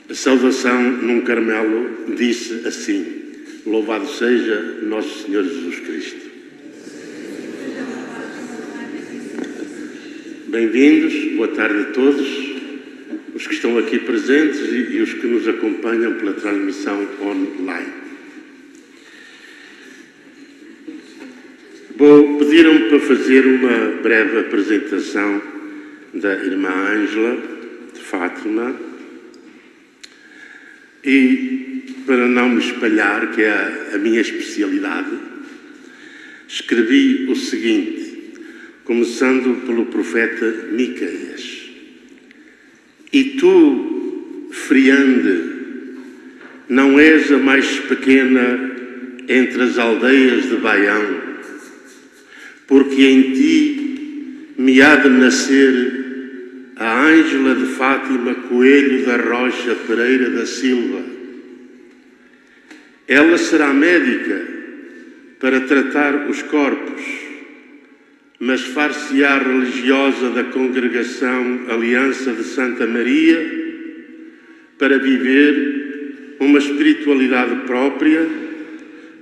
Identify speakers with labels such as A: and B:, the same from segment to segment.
A: A saudação num Carmelo disse assim: louvado seja Nosso Senhor Jesus Cristo. Bem-vindos, boa tarde a todos, os que estão aqui presentes e os que nos acompanham pela transmissão online. Pediram-me para fazer uma breve apresentação da irmã Ângela de Fátima e, para não me espalhar, que é a minha especialidade, escrevi o seguinte, começando pelo profeta Miqueias: E tu, Friande, não és a mais pequena entre as aldeias de Baião, porque em ti me há de nascer a Ângela de Fátima Coelho da Rocha Pereira da Silva. Ela será médica para tratar os corpos, mas far-se-á religiosa da Congregação Aliança de Santa Maria para viver uma espiritualidade própria,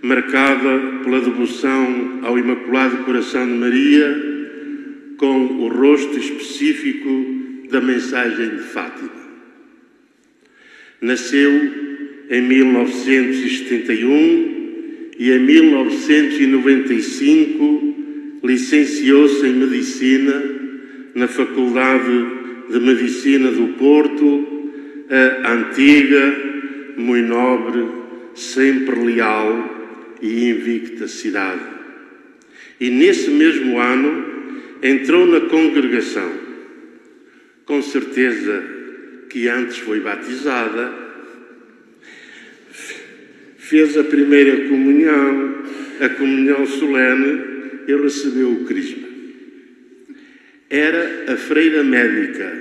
A: marcada pela devoção ao Imaculado Coração de Maria, com o rosto específico da mensagem de Fátima. Nasceu em 1971 e em 1995 licenciou-se em Medicina na Faculdade de Medicina do Porto, a antiga, muito nobre, sempre leal e invicta cidade. E nesse mesmo ano entrou na congregação. Com certeza que antes foi batizada, fez a primeira comunhão, a comunhão solene e recebeu o crisma. Era a freira médica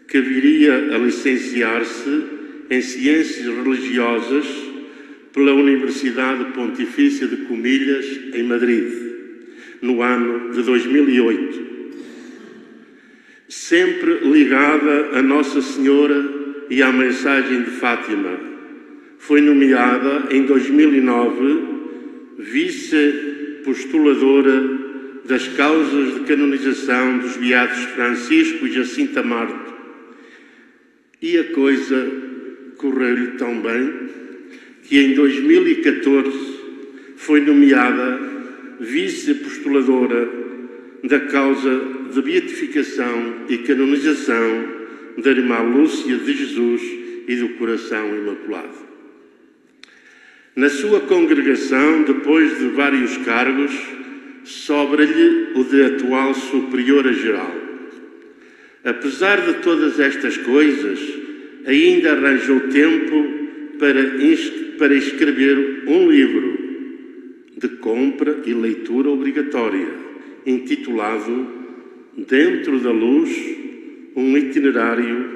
A: que viria a licenciar-se em Ciências Religiosas pela Universidade Pontifícia de Comilhas, em Madrid, no ano de 2008. Sempre ligada a Nossa Senhora e à mensagem de Fátima, foi nomeada em 2009 vice-postuladora das causas de canonização dos beatos Francisco e Jacinta Marto. E a coisa correu-lhe tão bem que em 2014 foi nomeada vice-postuladora da causa de beatificação e canonização da irmã Lúcia de Jesus e do Coração Imaculado. Na sua congregação, depois de vários cargos, sobra-lhe o de atual superiora geral. Apesar de todas estas coisas, ainda arranjou tempo para escrever um livro de compra e leitura obrigatória, intitulado Dentro da Luz, um itinerário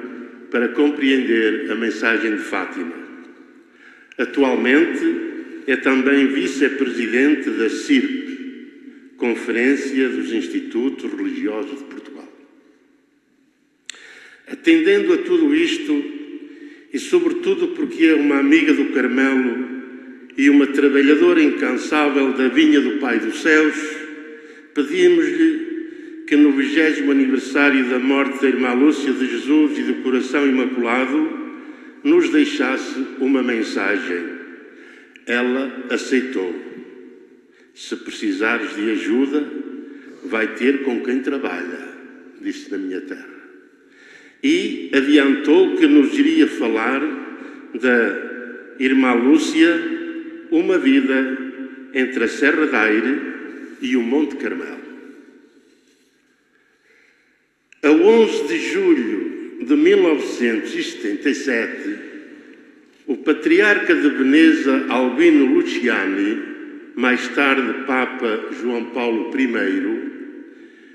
A: para compreender a mensagem de Fátima. Atualmente é também vice-presidente da CIRP, Conferência dos Institutos Religiosos de Portugal. Atendendo a tudo isto, e sobretudo porque é uma amiga do Carmelo e uma trabalhadora incansável da vinha do Pai dos Céus, pedimos-lhe que no 20º aniversário da morte da irmã Lúcia de Jesus e do Coração Imaculado nos deixasse uma mensagem. Ela aceitou. Se precisares de ajuda, vai ter com quem trabalha, disse na minha terra. E adiantou que nos iria falar da irmã Lúcia, uma vida entre a Serra da Aire e o Monte Carmelo. A 11 de julho de 1977, o patriarca de Veneza, Albino Luciani, mais tarde Papa João Paulo I,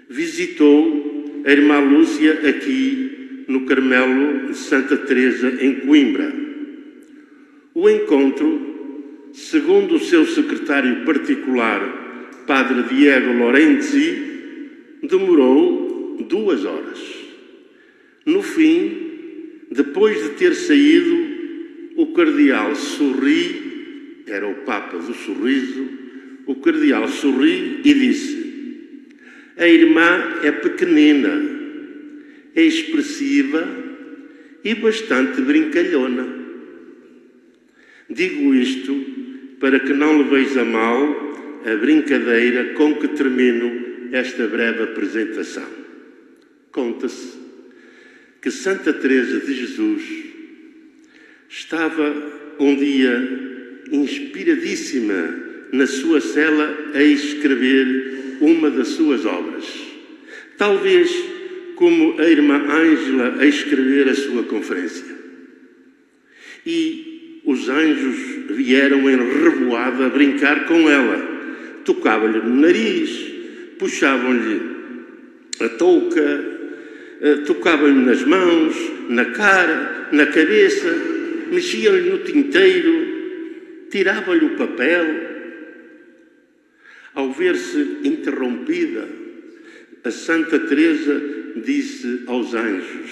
A: visitou a irmã Lúcia aqui no Carmelo de Santa Teresa, em Coimbra. O encontro, segundo o seu secretário particular, Padre Diego Lorenzi, demorou 2 horas. No fim, Depois de ter saído, o cardeal sorri, era o Papa do sorriso, o cardeal sorri e disse: a irmã é pequenina, é expressiva e bastante brincalhona. Digo isto para que não leveis a mal a brincadeira com que termino esta breve apresentação. Conta-se que Santa Teresa de Jesus estava um dia inspiradíssima na sua cela a escrever uma das suas obras. Talvez como a irmã Ângela a escrever a sua conferência. E os anjos vieram em revoada a brincar com ela. Tocavam-lhe no nariz, puxavam-lhe a touca, tocavam-lhe nas mãos, na cara, na cabeça, mexiam-lhe no tinteiro, tiravam-lhe o papel. Ao ver-se interrompida, a Santa Teresa disse aos anjos: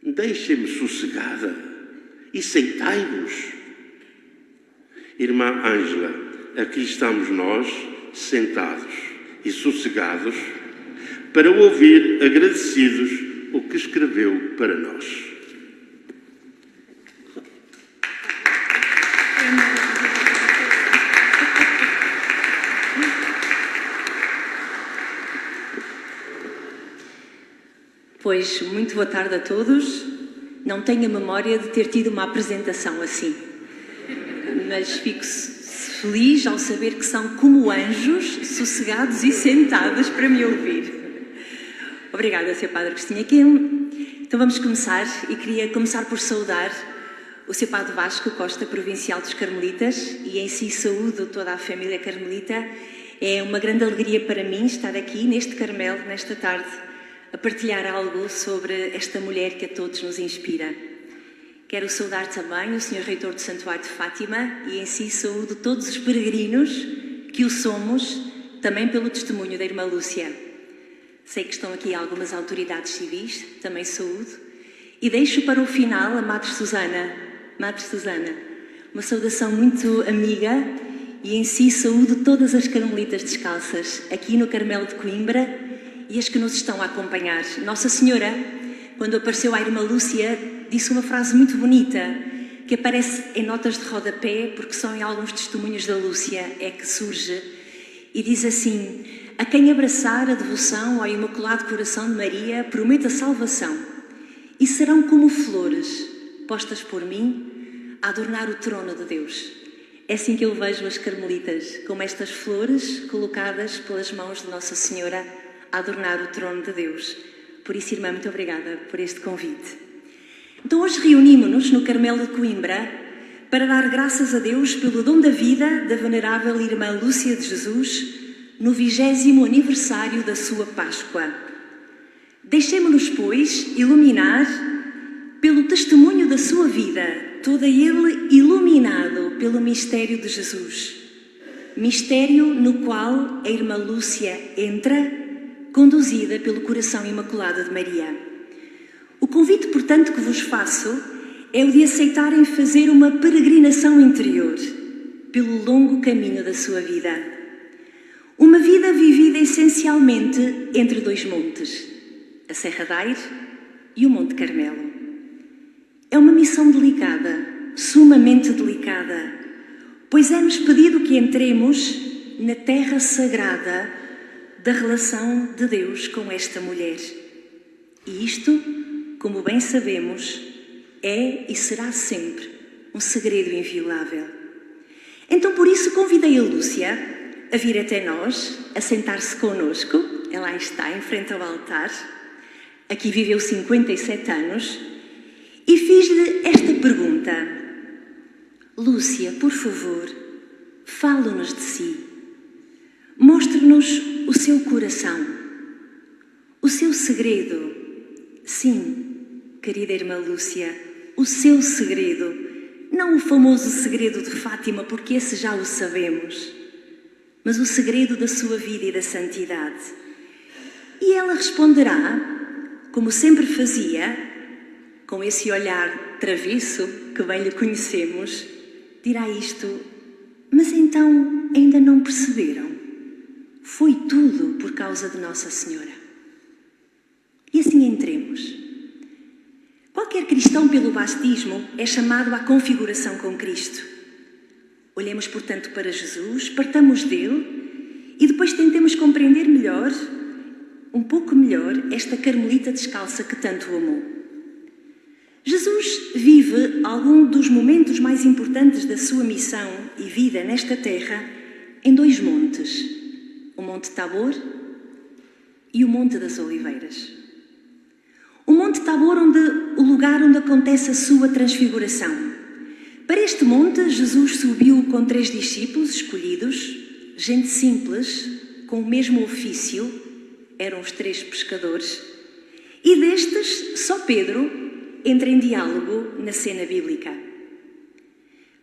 A: deixem-me sossegada e sentai-vos. Irmã Ângela, aqui estamos nós, sentados e sossegados, para ouvir agradecidos o que escreveu para nós.
B: Pois, muito boa tarde a todos. Não tenho a memória de ter tido uma apresentação assim, mas fico feliz ao saber que são como anjos, sossegados e sentados para me ouvir. Obrigada, Sr. Padre Agostinho Aquino. Então vamos começar, e queria começar por saudar o Sr. Padre Vasco Costa, provincial dos Carmelitas, e em si saúdo toda a família carmelita. É uma grande alegria para mim estar aqui neste Carmelo, nesta tarde, a partilhar algo sobre esta mulher que a todos nos inspira. Quero saudar também o Sr. Reitor do Santuário de Fátima e em si saúdo todos os peregrinos que o somos, também pelo testemunho da Irmã Lúcia. Sei que estão aqui algumas autoridades civis, também saúdo. E deixo para o final a Madre Susana. Madre Susana, uma saudação muito amiga e em si saúdo todas as carmelitas descalças aqui no Carmelo de Coimbra e as que nos estão a acompanhar. Nossa Senhora, quando apareceu à Irmã Lúcia, disse uma frase muito bonita, que aparece em notas de rodapé, porque são em alguns testemunhos da Lúcia, é que surge, e diz assim: a quem abraçar a devoção ao Imaculado Coração de Maria, prometo a salvação, e serão como flores, postas por mim, a adornar o trono de Deus. É assim que eu vejo as carmelitas, como estas flores colocadas pelas mãos de Nossa Senhora, a adornar o trono de Deus. Por isso, irmã, muito obrigada por este convite. Então, hoje reunimos-nos no Carmelo de Coimbra para dar graças a Deus pelo dom da vida da venerável Irmã Lúcia de Jesus no 20º aniversário da sua Páscoa. Deixemo-nos, pois, iluminar pelo testemunho da sua vida, todo ele iluminado pelo mistério de Jesus. Mistério no qual a Irmã Lúcia entra, conduzida pelo coração imaculado de Maria. O convite, portanto, que vos faço é o de aceitarem fazer uma peregrinação interior pelo longo caminho da sua vida. Uma vida vivida essencialmente entre dois montes, a Serra da Aire e o Monte Carmelo. É uma missão delicada, sumamente delicada, pois é-nos pedido que entremos na terra sagrada da relação de Deus com esta mulher. E isto, como bem sabemos, é e será sempre um segredo inviolável. Então, por isso, convidei a Lúcia a vir até nós, a sentar-se connosco. Ela está em frente ao altar. Aqui viveu 57 anos. E fiz-lhe esta pergunta: Lúcia, por favor, fale-nos de si. Mostre-nos o seu coração, o seu segredo. Sim, querida Irmã Lúcia, o seu segredo. Não o famoso segredo de Fátima, porque esse já o sabemos, mas o segredo da sua vida e da santidade. E ela responderá, como sempre fazia, com esse olhar travesso que bem lhe conhecemos, dirá isto: mas então ainda não perceberam? Foi tudo por causa de Nossa Senhora. E assim entremos. Qualquer cristão pelo batismo é chamado à configuração com Cristo. Olhemos, portanto, para Jesus, partamos dele e depois tentemos compreender melhor, um pouco melhor, esta carmelita descalça que tanto amou. Jesus vive algum dos momentos mais importantes da sua missão e vida nesta terra em dois montes, o Monte Tabor e o Monte das Oliveiras. O Monte Tabor, o lugar onde acontece a sua transfiguração. Para este monte, Jesus subiu com 3 discípulos escolhidos, gente simples, com o mesmo ofício, eram os 3 pescadores, e destes, só Pedro entra em diálogo na cena bíblica.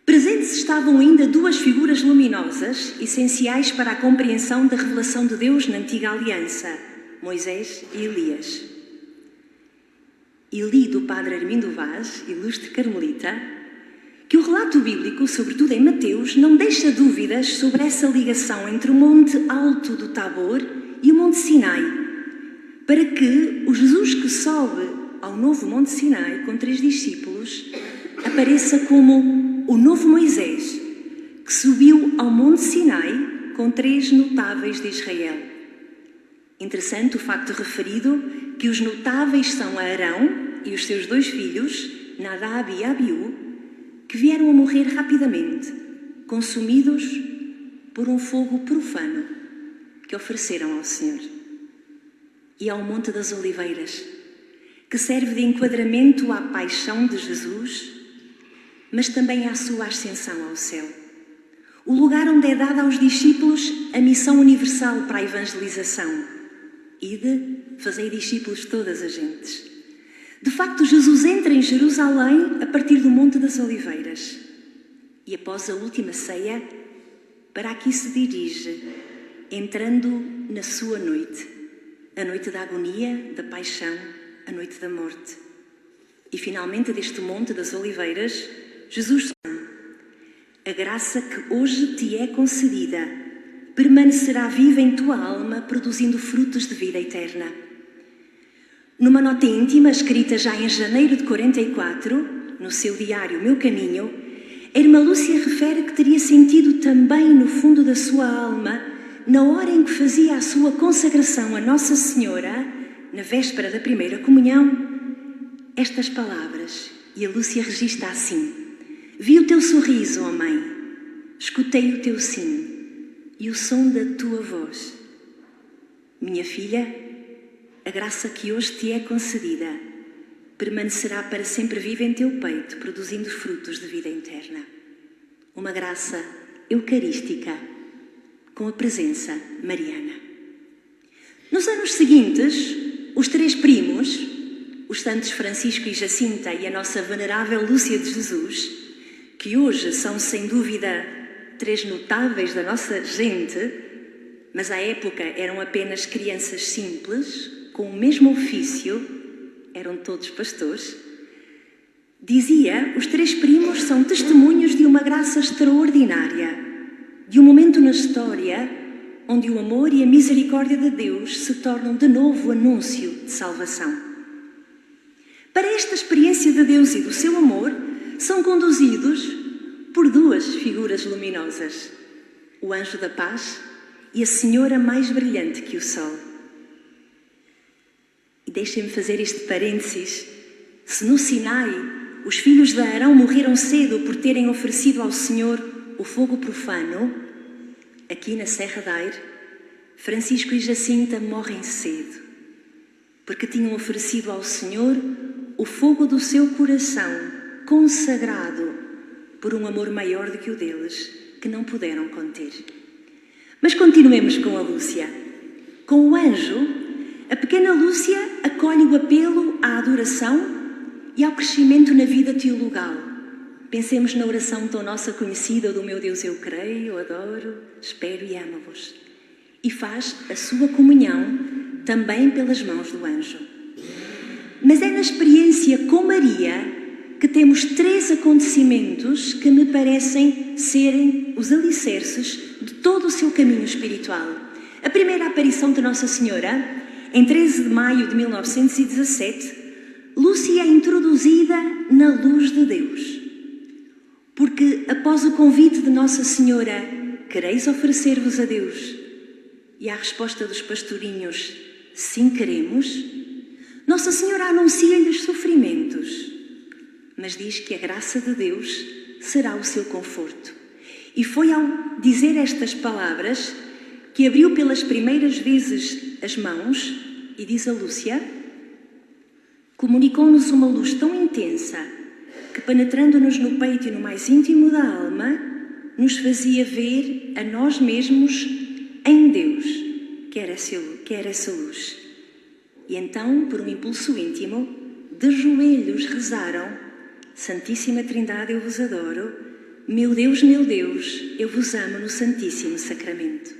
B: Presentes estavam ainda 2 figuras luminosas, essenciais para a compreensão da revelação de Deus na antiga aliança, Moisés e Elias. E li do padre Armindo Vaz, ilustre carmelita, que o relato bíblico, sobretudo em Mateus, não deixa dúvidas sobre essa ligação entre o Monte Alto do Tabor e o Monte Sinai, para que o Jesus que sobe ao novo Monte Sinai com 3 discípulos apareça como o novo Moisés, que subiu ao Monte Sinai com 3 notáveis de Israel. Interessante o facto referido que os notáveis são Arão e os seus 2 filhos, Nadab e Abiú, que vieram a morrer rapidamente, consumidos por um fogo profano que ofereceram ao Senhor. E ao Monte das Oliveiras, que serve de enquadramento à paixão de Jesus, mas também à sua ascensão ao céu. O lugar onde é dada aos discípulos a missão universal para a evangelização. Ide, fazei discípulos todas as gentes. De facto, Jesus entra em Jerusalém a partir do Monte das Oliveiras e, após a última ceia, para aqui se dirige, entrando na sua noite, a noite da agonia, da paixão, a noite da morte. E, finalmente, deste Monte das Oliveiras, Jesus diz: a graça que hoje te é concedida permanecerá viva em tua alma, produzindo frutos de vida eterna. Numa nota íntima, escrita já em janeiro de 44, no seu diário Meu Caminho, a irmã Lúcia refere que teria sentido também no fundo da sua alma, na hora em que fazia a sua consagração a Nossa Senhora, na véspera da primeira comunhão, estas palavras, e a Lúcia registra assim: vi o teu sorriso, ó Mãe, escutei o teu sim e o som da tua voz. Minha filha, a graça que hoje te é concedida permanecerá para sempre viva em teu peito, produzindo frutos de vida eterna. Uma graça eucarística com a presença mariana. Nos anos seguintes, os 3 primos, os santos Francisco e Jacinta e a nossa venerável Lúcia de Jesus, que hoje são sem dúvida 3 notáveis da nossa gente, mas à época eram apenas crianças simples, com o mesmo ofício, eram todos pastores, dizia: os 3 primos são testemunhos de uma graça extraordinária, de um momento na história onde o amor e a misericórdia de Deus se tornam de novo anúncio de salvação. Para esta experiência de Deus e do seu amor, são conduzidos por 2 figuras luminosas, o anjo da paz e a senhora mais brilhante que o sol. E deixem-me fazer este parênteses: se no Sinai os filhos de Arão morreram cedo por terem oferecido ao Senhor o fogo profano, aqui na Serra da Aire, Francisco e Jacinta morrem cedo, porque tinham oferecido ao Senhor o fogo do seu coração, consagrado por um amor maior do que o deles, que não puderam conter. Mas continuemos com a Lúcia. Com o anjo, a pequena Lúcia acolhe o apelo à adoração e ao crescimento na vida teologal. Pensemos na oração tão nossa conhecida do meu Deus eu creio, adoro, espero e amo-vos. E faz a sua comunhão também pelas mãos do anjo. Mas é na experiência com Maria que temos 3 acontecimentos que me parecem serem os alicerces de todo o seu caminho espiritual. A primeira aparição de Nossa Senhora, em 13 de maio de 1917, Lúcia é introduzida na luz de Deus. Porque após o convite de Nossa Senhora, quereis oferecer-vos a Deus? E a resposta dos pastorinhos, sim queremos, Nossa Senhora anuncia-lhes sofrimentos, mas diz que a graça de Deus será o seu conforto. E foi ao dizer estas palavras que abriu pelas primeiras vezes as mãos e diz a Lúcia, comunicou-nos uma luz tão intensa que, penetrando-nos no peito e no mais íntimo da alma, nos fazia ver a nós mesmos em Deus, que era essa luz. E então, por um impulso íntimo, de joelhos rezaram: Santíssima Trindade, eu vos adoro. Meu Deus, eu vos amo no Santíssimo Sacramento.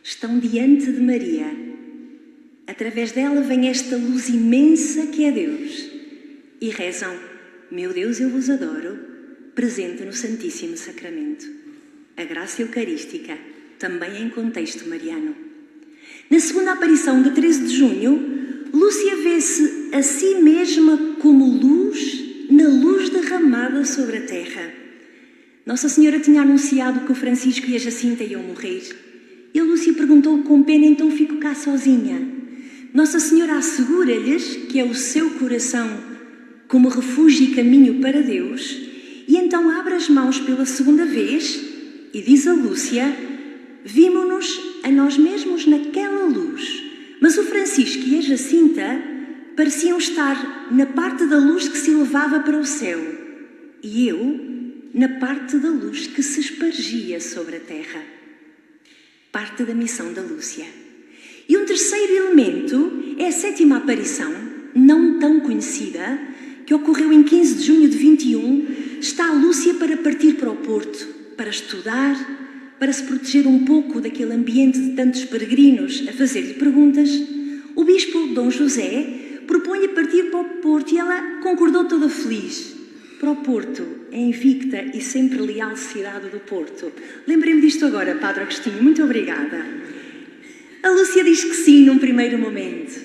B: Estão diante de Maria. Através dela vem esta luz imensa que é Deus. E rezam: Meu Deus, eu vos adoro, presente no Santíssimo Sacramento. A graça eucarística, também em contexto mariano. Na segunda aparição de 13 de junho, Lúcia vê-se a si mesma como luz, na luz derramada sobre a terra. Nossa Senhora tinha anunciado que o Francisco e a Jacinta iam morrer. E a Lúcia perguntou com pena: então fico cá sozinha? Nossa Senhora assegura-lhes que é o seu coração como refúgio e caminho para Deus, e então abre as mãos pela segunda vez e diz a Lúcia: vimo-nos a nós mesmos naquela luz, mas o Francisco e a Jacinta pareciam estar na parte da luz que se elevava para o céu, e eu na parte da luz que se espargia sobre a terra. Parte da missão da Lúcia. E um terceiro elemento é a sétima aparição, não tão conhecida, que ocorreu em 15 de junho de 21. Está a Lúcia para partir para o Porto, para estudar, para se proteger um pouco daquele ambiente de tantos peregrinos a fazer-lhe perguntas. O bispo Dom José propõe-lhe partir para o Porto e ela concordou toda feliz. Para o Porto, a invicta e sempre leal cidade do Porto. Lembrei-me disto agora, Padre Agostinho, muito obrigada. A Lúcia diz que sim num primeiro momento,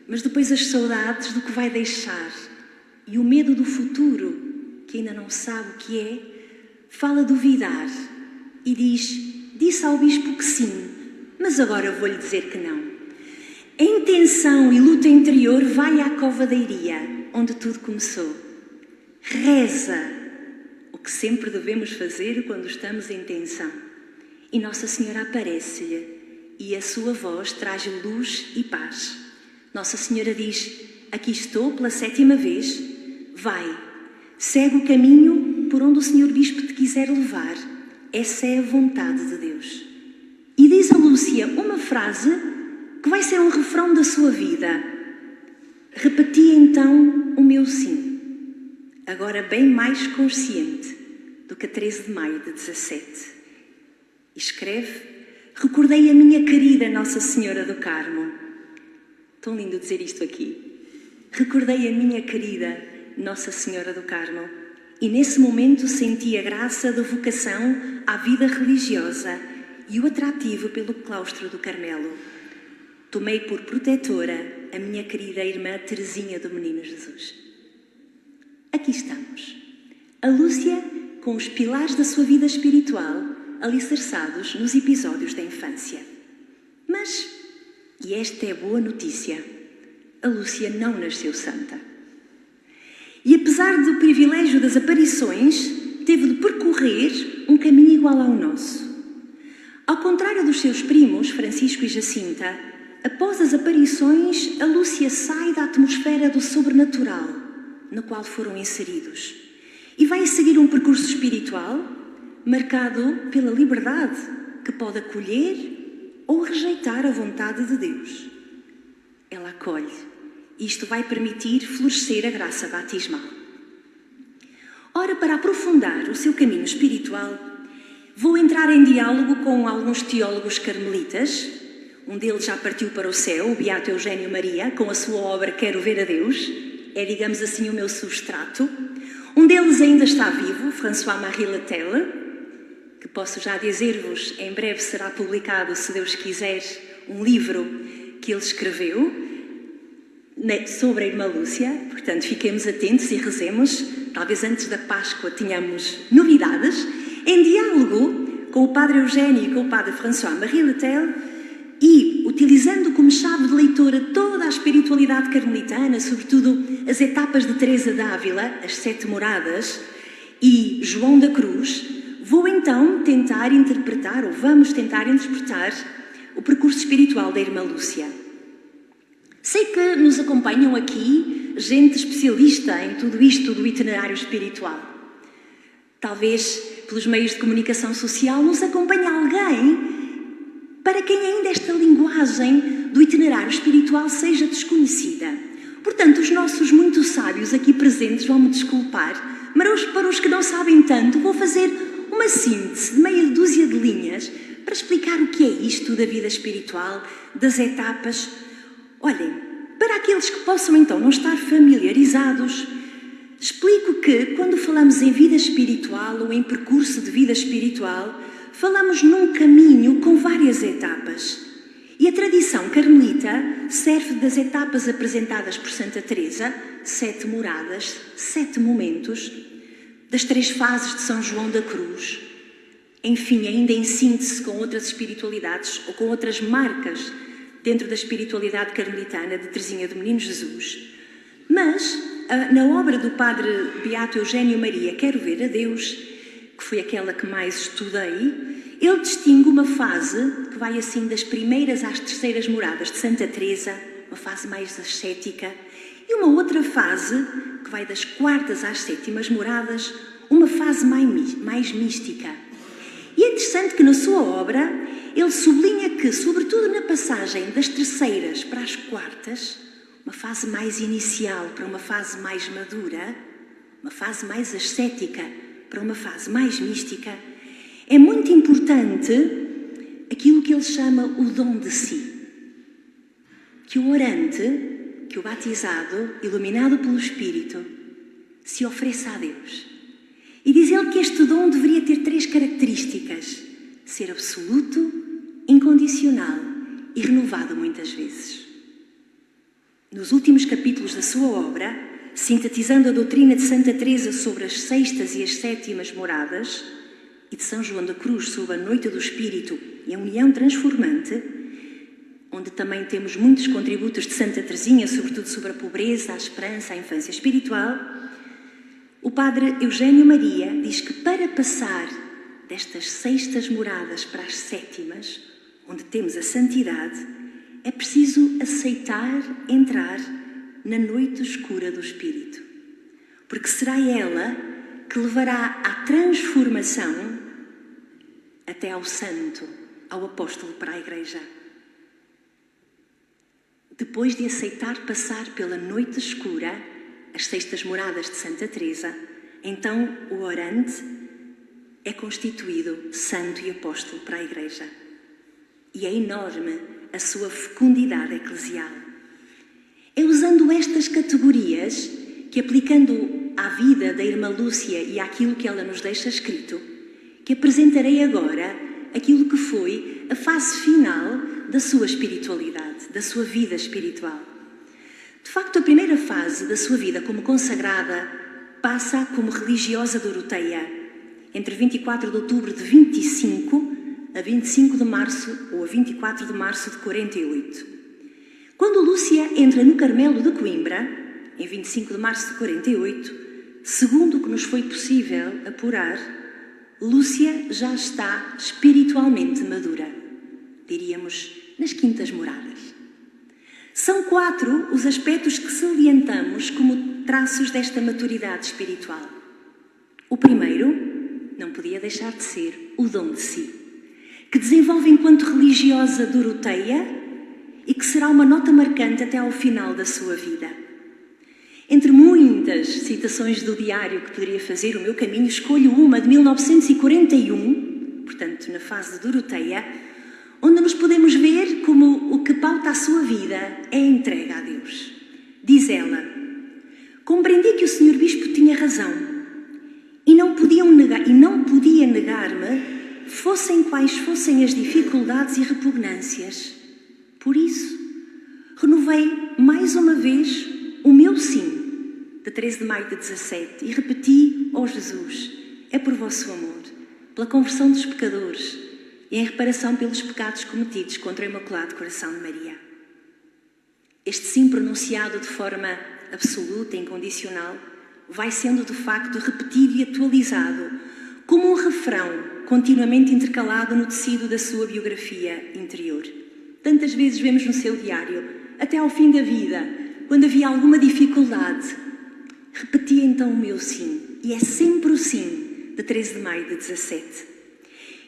B: mas depois as saudades do que vai deixar e o medo do futuro, que ainda não sabe o que é, fala duvidar e disse ao bispo que sim, mas agora vou-lhe dizer que não. A intenção e luta interior vai à cova da Iria, onde tudo começou. Reza, o que sempre devemos fazer quando estamos em tensão. E Nossa Senhora aparece-lhe e a sua voz traz-lhe luz e paz. Nossa Senhora diz: aqui estou pela 7ª vez, vai, segue o caminho por onde o Senhor Bispo te quiser levar. Essa é a vontade de Deus. E diz a Lúcia uma frase que vai ser um refrão da sua vida. Repeti então o meu sim. Agora bem mais consciente do que a 13 de maio de 17. E escreve: recordei a minha querida Nossa Senhora do Carmo. Tão lindo dizer isto aqui. Recordei a minha querida Nossa Senhora do Carmo e nesse momento senti a graça da vocação à vida religiosa e o atrativo pelo claustro do Carmelo. Tomei por protetora a minha querida irmã Teresinha do Menino Jesus. Aqui estamos, a Lúcia com os pilares da sua vida espiritual alicerçados nos episódios da infância. Mas, e esta é boa notícia, a Lúcia não nasceu santa. E apesar do privilégio das aparições, teve de percorrer um caminho igual ao nosso. Ao contrário dos seus primos, Francisco e Jacinta, após as aparições, a Lúcia sai da atmosfera do sobrenatural no qual foram inseridos e vai seguir um percurso espiritual marcado pela liberdade que pode acolher ou rejeitar a vontade de Deus. Ela acolhe e isto vai permitir florescer a graça batismal. Ora, para aprofundar o seu caminho espiritual, vou entrar em diálogo com alguns teólogos carmelitas, Um deles já partiu para o céu, o Beato Eugênio Maria, com a sua obra Quero Ver a Deus. É, digamos assim, o meu substrato. Um deles ainda está vivo, François-Marie Letelle, que posso já dizer-vos, em breve será publicado, se Deus quiser, um livro que ele escreveu sobre a Irmã Lúcia. Portanto, fiquemos atentos e rezemos. Talvez antes da Páscoa tenhamos novidades. Em diálogo com o Padre Eugênio e com o Padre François-Marie Letelle, e utilizando como chave de leitura toda a espiritualidade carmelitana, sobretudo as etapas de Teresa d'Ávila, as 7 moradas, e João da Cruz, vou então tentar interpretar, ou vamos tentar interpretar, o percurso espiritual da Irmã Lúcia. Sei que nos acompanham aqui gente especialista em tudo isto do itinerário espiritual. Talvez pelos meios de comunicação social nos acompanhe alguém para quem ainda esta linguagem do itinerário espiritual seja desconhecida. Portanto, os nossos muito sábios aqui presentes vão-me desculpar, mas para os que não sabem tanto, vou fazer uma síntese de meia dúzia de linhas para explicar o que é isto da vida espiritual, das etapas. Olhem, para aqueles que possam então não estar familiarizados, explico que quando falamos em vida espiritual ou em percurso de vida espiritual, falamos num caminho com várias etapas. E a tradição carmelita serve das etapas apresentadas por Santa Teresa, 7 moradas, 7 momentos, das 3 fases de São João da Cruz, enfim, ainda em síntese com outras espiritualidades ou com outras marcas dentro da espiritualidade carmelitana de Teresinha do Menino Jesus. Mas, na obra do Padre Beato Eugênio Maria, Quero Ver a Deus, que foi aquela que mais estudei, ele distingue uma fase que vai assim das primeiras às 3ª moradas de Santa Teresa, uma fase mais ascética, e uma outra fase que vai das 4ª às 7ª moradas, uma fase mais mística. E é interessante que na sua obra ele sublinha que, sobretudo na passagem das 3ª para as 4ª, uma fase mais inicial para uma fase mais madura, uma fase mais ascética para uma fase mais mística, é muito importante aquilo que ele chama o dom de si. Que o orante, que o batizado, iluminado pelo Espírito, se ofereça a Deus. E diz ele que este dom deveria ter 3 características: ser absoluto, incondicional e renovado muitas vezes. Nos últimos capítulos da sua obra, sintetizando a doutrina de Santa Teresa sobre as 6ª e as 7ª moradas, e de São João da Cruz sobre a noite do Espírito e a união transformante, onde também temos muitos contributos de Santa Teresinha, sobretudo sobre a pobreza, a esperança, a infância espiritual, o Padre Eugênio Maria diz que para passar destas 6ª moradas para as 7ª, onde temos a santidade, é preciso aceitar entrar na noite escura do Espírito, porque será ela que levará à transformação até ao santo, ao apóstolo para a Igreja. Depois de aceitar passar pela noite escura, as 6ª moradas de Santa Teresa, então o orante é constituído santo e apóstolo para a Igreja. E é enorme a sua fecundidade eclesial. É usando estas categorias que, aplicando à vida da Irmã Lúcia e àquilo que ela nos deixa escrito, que apresentarei agora aquilo que foi a fase final da sua espiritualidade, da sua vida espiritual. De facto, a primeira fase da sua vida como consagrada passa como religiosa doroteia, entre 24 de outubro de 25 a 25 de março ou a 24 de março de 48. Quando Lúcia entra no Carmelo de Coimbra, em 25 de março de 48, segundo o que nos foi possível apurar, Lúcia já está espiritualmente madura, diríamos, nas 5ª moradas. São 4 os aspectos que salientamos como traços desta maturidade espiritual. O primeiro não podia deixar de ser o dom de si, que desenvolve enquanto religiosa doroteia e que será uma nota marcante até ao final da sua vida. Entre muitas citações do diário que poderia fazer o meu caminho, escolho uma de 1941, portanto na fase de Doroteia, onde nos podemos ver como o que pauta a sua vida é a entrega a Deus. Diz ela: compreendi que o Sr. Bispo tinha razão e não podia negar-me, fossem quais fossem as dificuldades e repugnâncias. Por isso, renovei mais uma vez o meu sim, de 13 de maio de 17, e repeti: ó Jesus, é por vosso amor, pela conversão dos pecadores e em reparação pelos pecados cometidos contra o Imaculado Coração de Maria. Este sim pronunciado de forma absoluta e incondicional vai sendo de facto repetido e atualizado como um refrão continuamente intercalado no tecido da sua biografia interior. Tantas vezes vemos no seu diário, até ao fim da vida, quando havia alguma dificuldade, repetia então o meu sim, e é sempre o sim de 13 de maio de 17.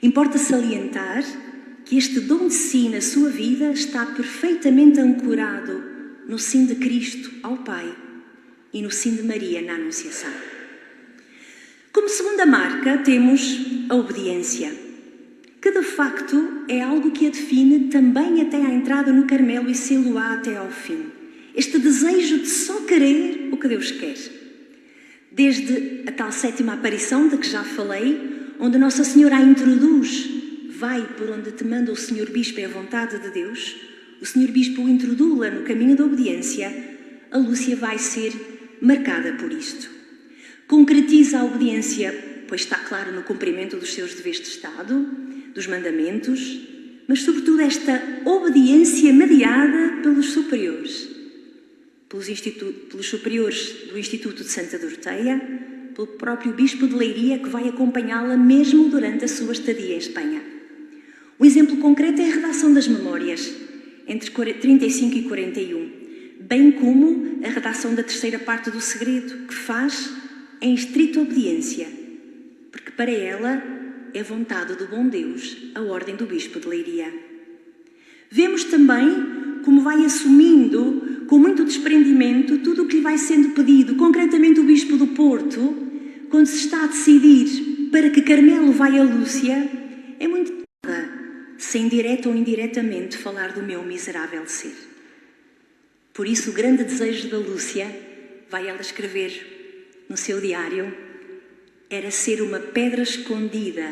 B: Importa salientar que este dom de si na sua vida está perfeitamente ancorado no sim de Cristo ao Pai e no sim de Maria na Anunciação. Como segunda marca temos a obediência, que de facto é algo que a define também até à entrada no Carmelo e sê-lo-á até ao fim. Este desejo de só querer o que Deus quer. Desde a tal 7ª aparição de que já falei, onde Nossa Senhora a introduz: vai por onde te manda o Sr. Bispo, é a vontade de Deus. O Sr. Bispo o introduz-la no caminho da obediência. A Lúcia vai ser marcada por isto. Concretiza a obediência, pois está claro no cumprimento dos seus deveres de Estado, dos mandamentos, mas sobretudo esta obediência mediada pelos superiores. Pelos superiores do Instituto de Santa Doroteia, pelo próprio Bispo de Leiria, que vai acompanhá-la mesmo durante a sua estadia em Espanha. O exemplo concreto é a redação das memórias, entre 35 e 41, bem como a redação da 3ª parte do Segredo, que faz em estrita obediência, porque para ela é vontade do bom Deus a ordem do Bispo de Leiria. Vemos também como vai assumindo com muito desprendimento tudo o que lhe vai sendo pedido, concretamente o Bispo do Porto, quando se está a decidir para que Carmelo vai a Lúcia, é muito nada, sem direta ou indiretamente falar do meu miserável ser. Por isso o grande desejo da Lúcia, vai ela escrever no seu diário, era ser uma pedra escondida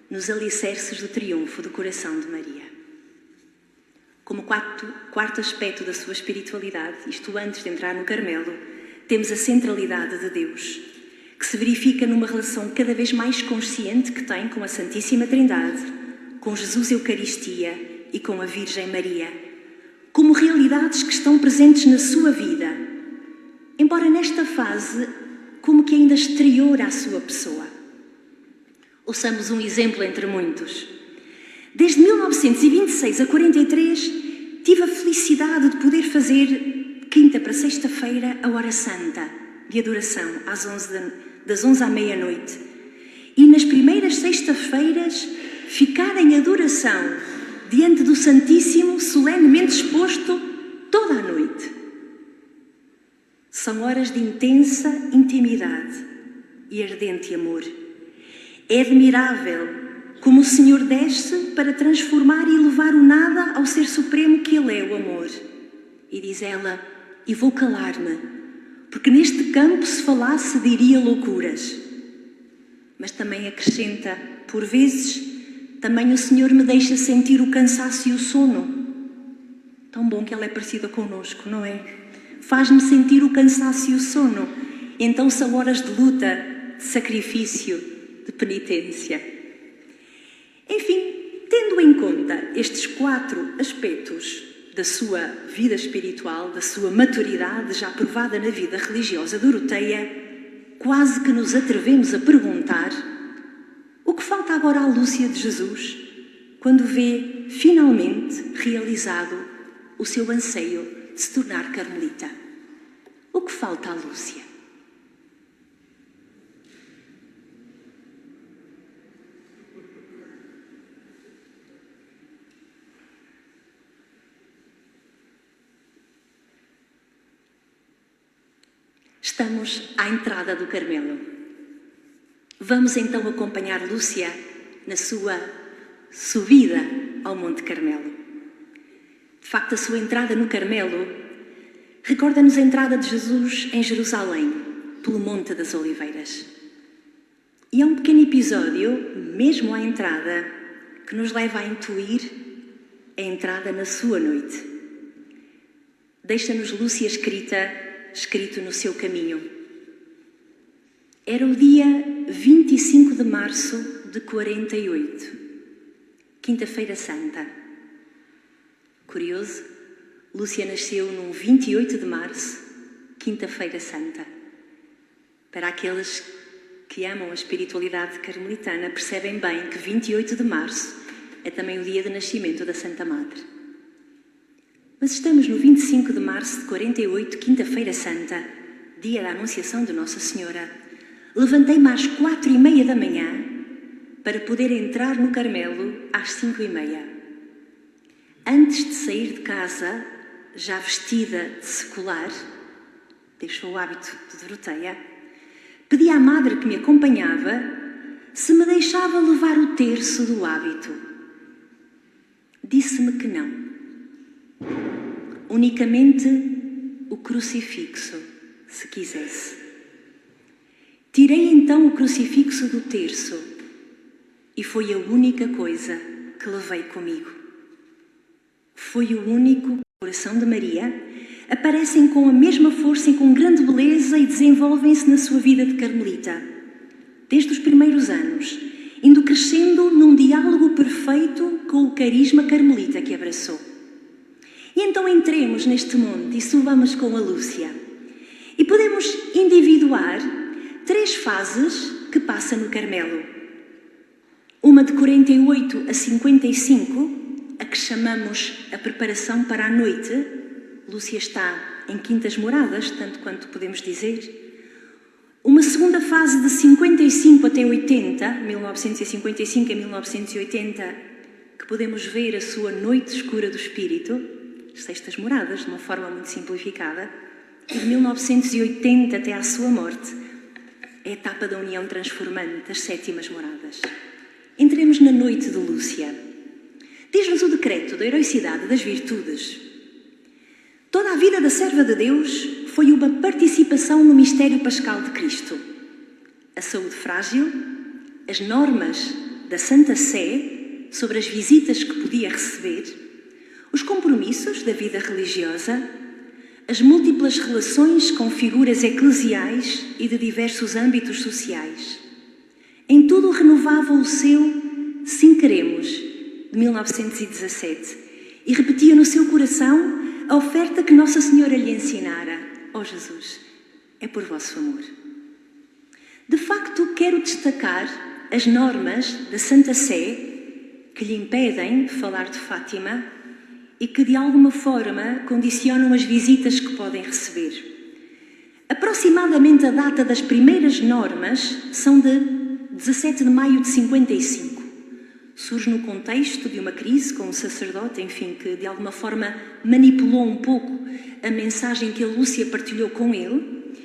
B: nos alicerces do triunfo do coração de Maria. Como quarto aspecto da sua espiritualidade, isto antes de entrar no Carmelo, temos a centralidade de Deus, que se verifica numa relação cada vez mais consciente que tem com a Santíssima Trindade, com Jesus Eucaristia e com a Virgem Maria, como realidades que estão presentes na sua vida, embora nesta fase como que ainda exterior à sua pessoa. Ouçamos um exemplo entre muitos. Desde 1926 a 43, tive a felicidade de poder fazer quinta para sexta-feira a hora santa de adoração, das 11 à meia-noite. E nas primeiras sexta-feiras ficar em adoração diante do Santíssimo, solenemente exposto toda a noite. São horas de intensa intimidade e ardente amor. É admirável como o Senhor desce para transformar e levar o nada ao Ser Supremo que Ele é, o amor. E diz ela: e vou calar-me, porque neste campo se falasse diria loucuras. Mas também acrescenta: por vezes também o Senhor me deixa sentir o cansaço e o sono. Tão bom que ela é parecida connosco, não é? Faz-me sentir o cansaço e o sono. Então são horas de luta, de sacrifício, de penitência. Enfim, tendo em conta estes 4 aspectos da sua vida espiritual, da sua maturidade já provada na vida religiosa doroteia, quase que nos atrevemos a perguntar: o que falta agora à Lúcia de Jesus quando vê finalmente realizado o seu anseio de se tornar carmelita? O que falta à Lúcia? Estamos à entrada do Carmelo. Vamos então acompanhar Lúcia na sua subida ao Monte Carmelo. De facto, a sua entrada no Carmelo recorda-nos a entrada de Jesus em Jerusalém, pelo Monte das Oliveiras. E há um pequeno episódio, mesmo à entrada, que nos leva a intuir a entrada na sua noite. Deixa-nos Lúcia escrito no seu caminho. Era o dia 25 de março de 48, Quinta-feira Santa. Curioso, Lúcia nasceu num 28 de março, Quinta-feira Santa. Para aqueles que amam a espiritualidade carmelitana, percebem bem que 28 de março é também o dia de nascimento da Santa Madre. Mas estamos no 25 de março de 48, Quinta-feira Santa, dia da Anunciação de Nossa Senhora. Levantei-me às 4h30 da manhã para poder entrar no Carmelo às 5h30. Antes de sair de casa, já vestida de secular, deixou o hábito de Doroteia, pedi à madre que me acompanhava se me deixava levar o terço do hábito. Disse-me que não. Unicamente o crucifixo, se quisesse. Tirei então o crucifixo do terço e foi a única coisa que levei comigo. Foi o único. O coração de Maria aparecem com a mesma força e com grande beleza e desenvolvem-se na sua vida de carmelita. Desde os primeiros anos, indo crescendo num diálogo perfeito com o carisma carmelita que abraçou. E então entremos neste monte e subamos com a Lúcia. E podemos individuar 3 fases que passa no Carmelo. Uma de 48 a 55, a que chamamos a preparação para a noite. Lúcia está em quintas moradas, tanto quanto podemos dizer. Uma segunda fase de 55 até 80, 1955 a 1980, que podemos ver a sua noite escura do espírito, as sextas moradas, de uma forma muito simplificada, e de 1980 até à sua morte, a etapa da união transformante, as sétimas moradas. Entremos na noite de Lúcia. Diz-nos o decreto da heroicidade das virtudes. Toda a vida da serva de Deus foi uma participação no mistério pascal de Cristo. A saúde frágil, as normas da Santa Sé sobre as visitas que podia receber, os compromissos da vida religiosa, as múltiplas relações com figuras eclesiais e de diversos âmbitos sociais. Em tudo renovava o seu "Sim queremos", de 1917, e repetia no seu coração a oferta que Nossa Senhora lhe ensinara: ó Jesus, é por vosso amor. De facto, quero destacar as normas da Santa Sé que lhe impedem falar de Fátima e que de alguma forma condicionam as visitas que podem receber. Aproximadamente a data das primeiras normas são de 17 de maio de 55. Surge no contexto de uma crise com um sacerdote, enfim, que de alguma forma manipulou um pouco a mensagem que a Lúcia partilhou com ele,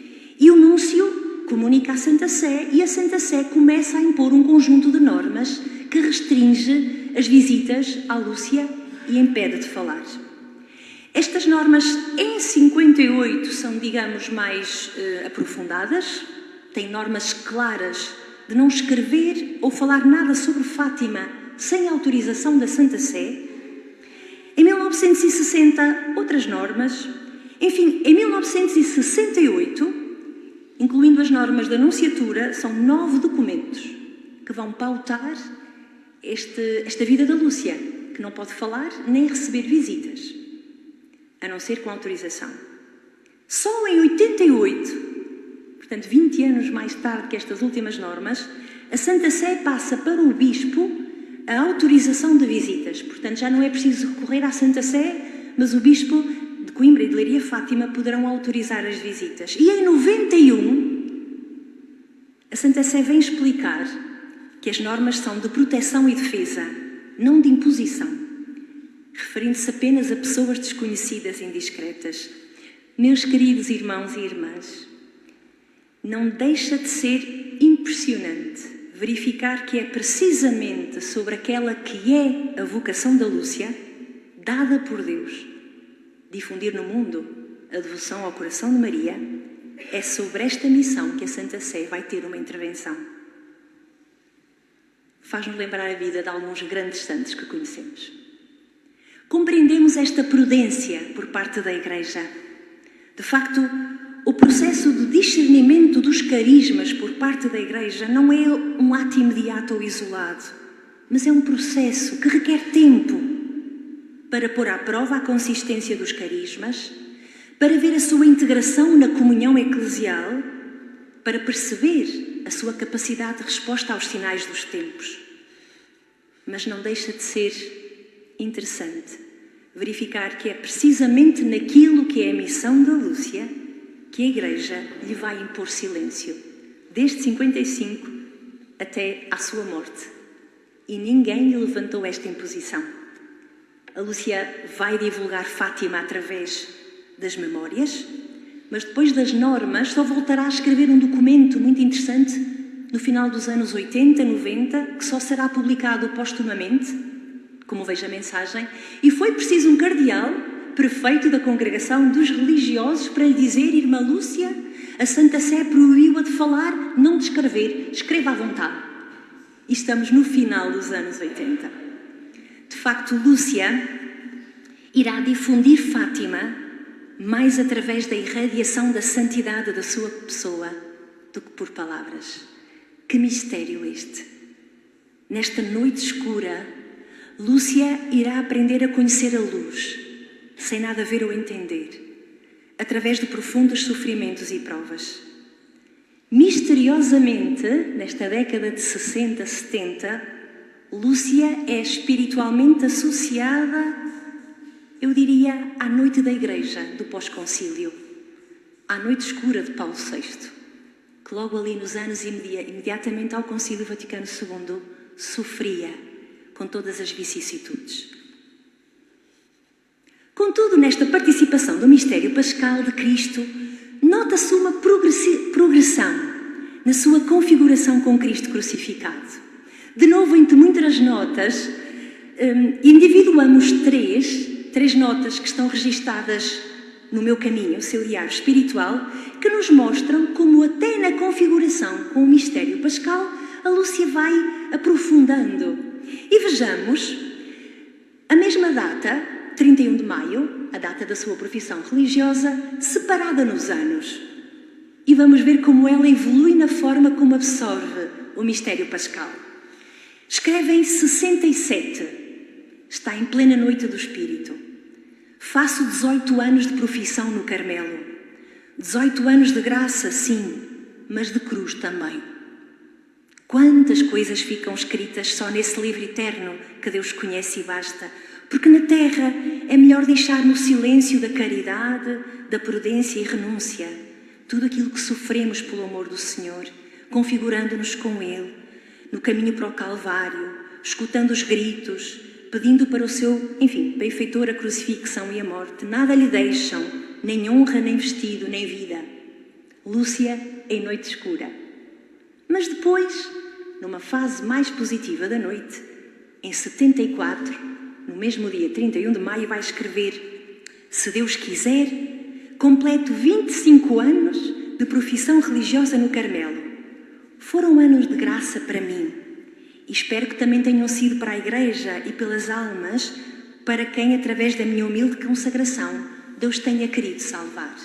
B: e o núncio comunica à Santa Sé e a Santa Sé começa a impor um conjunto de normas que restringe as visitas à Lúcia e impede de falar. Estas normas em 58 são, digamos, mais aprofundadas, têm normas claras de não escrever ou falar nada sobre Fátima sem autorização da Santa Sé. Em 1960, outras normas. Enfim, em 1968, incluindo as normas da Anunciatura, são 9 documentos que vão pautar esta vida da Lúcia, que não pode falar nem receber visitas, a não ser com autorização. Só em 88, portanto 20 anos mais tarde que estas últimas normas, a Santa Sé passa para o Bispo a autorização de visitas. Portanto, já não é preciso recorrer à Santa Sé, mas o Bispo de Coimbra e de Leiria Fátima poderão autorizar as visitas. E em 91, a Santa Sé vem explicar que as normas são de proteção e defesa, não de imposição, referindo-se apenas a pessoas desconhecidas e indiscretas. Meus queridos irmãos e irmãs, não deixa de ser impressionante verificar que é precisamente sobre aquela que é a vocação da Lúcia, dada por Deus, difundir no mundo a devoção ao coração de Maria, é sobre esta missão que a Santa Sé vai ter uma intervenção. Faz-nos lembrar a vida de alguns grandes santos que conhecemos. Compreendemos esta prudência por parte da Igreja. De facto, o processo de discernimento dos carismas por parte da Igreja não é um ato imediato ou isolado, mas é um processo que requer tempo para pôr à prova a consistência dos carismas, para ver a sua integração na comunhão eclesial, para perceber a sua capacidade de resposta aos sinais dos tempos. Mas não deixa de ser interessante verificar que é precisamente naquilo que é a missão da Lúcia que a Igreja lhe vai impor silêncio, desde 55 até à sua morte. E ninguém lhe levantou esta imposição. A Lúcia vai divulgar Fátima através das memórias, mas depois das normas só voltará a escrever um documento muito interessante no final dos anos 80, 90, que só será publicado póstumamente, como vejo a mensagem, e foi preciso um cardeal, prefeito da congregação dos religiosos, para lhe dizer: Irmã Lúcia, a Santa Sé proibiu-a de falar, não de escrever, escreva à vontade. E estamos no final dos anos 80. De facto, Lúcia irá difundir Fátima mais através da irradiação da santidade da sua pessoa do que por palavras. Que mistério este! Nesta noite escura, Lúcia irá aprender a conhecer a luz, sem nada ver ou entender, através de profundos sofrimentos e provas. Misteriosamente, nesta década de 60, 70, Lúcia é espiritualmente associada, eu diria, à noite da Igreja do pós-concílio, à noite escura de Paulo VI, que logo ali nos anos imediatamente ao Concílio Vaticano II sofria com todas as vicissitudes. Contudo, nesta participação do mistério pascal de Cristo, nota-se uma progressão na sua configuração com Cristo crucificado. De novo, entre muitas notas, individuamos três notas que estão registadas no meu caminho auxiliar espiritual, que nos mostram como até na configuração com o mistério pascal, a Lúcia vai aprofundando. E vejamos a mesma data, 31 de maio, a data da sua profissão religiosa, separada nos anos. E vamos ver como ela evolui na forma como absorve o mistério pascal. Escreve em 67, está em plena noite do Espírito. Faço 18 anos de profissão no Carmelo. 18 anos de graça, sim, mas de cruz também. Quantas coisas ficam escritas só nesse livro eterno que Deus conhece e basta. Porque na terra é melhor deixar no silêncio da caridade, da prudência e renúncia tudo aquilo que sofremos pelo amor do Senhor, configurando-nos com Ele, no caminho para o Calvário, escutando os gritos, pedindo para o seu, benfeitor a crucifixão e a morte. Nada lhe deixam, nem honra, nem vestido, nem vida. Lúcia em noite escura. Mas depois, numa fase mais positiva da noite, em 74, no mesmo dia 31 de maio, vai escrever: se Deus quiser, completo 25 anos de profissão religiosa no Carmelo. Foram anos de graça para mim e espero que também tenham sido para a Igreja e pelas almas para quem, através da minha humilde consagração, Deus tenha querido salvar.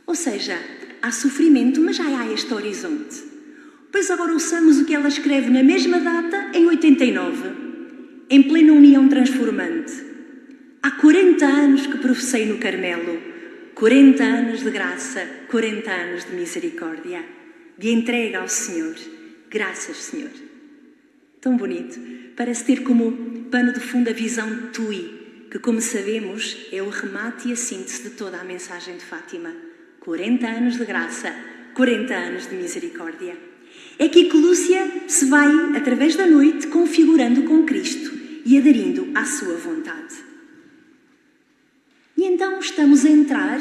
B: Ou seja, há sofrimento, mas já há este horizonte. Pois agora ouçamos o que ela escreve na mesma data, em 89, em plena união transformante. Há 40 anos que professei no Carmelo, 40 anos de graça, 40 anos de misericórdia, de entrega ao Senhor. Graças, Senhor. Tão bonito. Parece ter como pano de fundo a visão de Tui, que, como sabemos, é o remate e a síntese de toda a mensagem de Fátima. 40 anos de graça, 40 anos de misericórdia. É aqui que Lúcia se vai, através da noite, configurando com Cristo e aderindo à sua vontade. E então estamos a entrar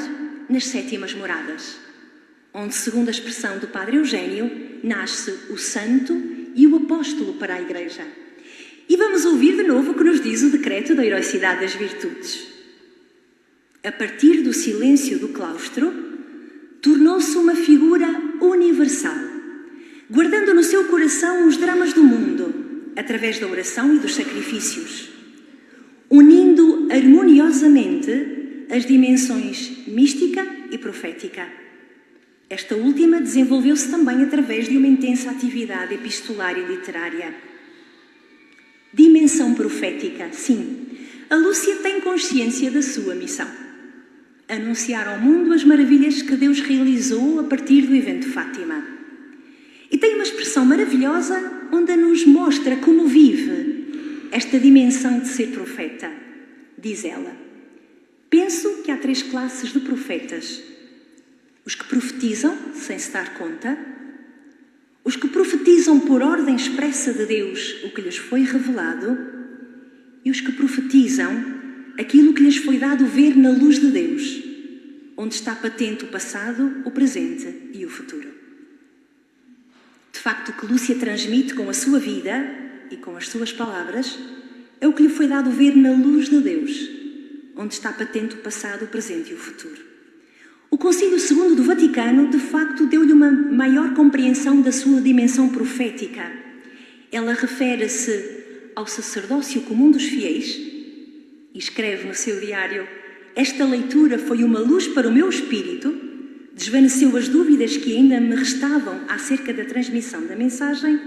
B: nas sétimas moradas, onde, segundo a expressão do Padre Eugênio, nasce o santo e o apóstolo para a Igreja. E vamos ouvir de novo o que nos diz o decreto da heroicidade das virtudes. A partir do silêncio do claustro, tornou-se uma figura universal, guardando no seu coração os dramas do mundo, através da oração e dos sacrifícios, unindo harmoniosamente as dimensões mística e profética. Esta última desenvolveu-se também através de uma intensa atividade epistolar e literária. Dimensão profética, sim. A Lúcia tem consciência da sua missão: anunciar ao mundo as maravilhas que Deus realizou a partir do evento Fátima. E tem uma expressão maravilhosa onde nos mostra como vive esta dimensão de ser profeta. Diz ela: penso que há 3 classes de profetas: os que profetizam sem se dar conta, os que profetizam por ordem expressa de Deus o que lhes foi revelado, e os que profetizam aquilo que lhes foi dado ver na luz de Deus, onde está patente o passado, o presente e o futuro. De facto, o que Lúcia transmite com a sua vida e com as suas palavras é o que lhe foi dado ver na luz de Deus, onde está patente o passado, o presente e o futuro. O Concílio II do Vaticano, de facto, deu-lhe uma maior compreensão da sua dimensão profética. Ela refere-se ao sacerdócio comum dos fiéis e escreve no seu diário: esta leitura foi uma luz para o meu espírito, desvaneceu as dúvidas que ainda me restavam acerca da transmissão da mensagem,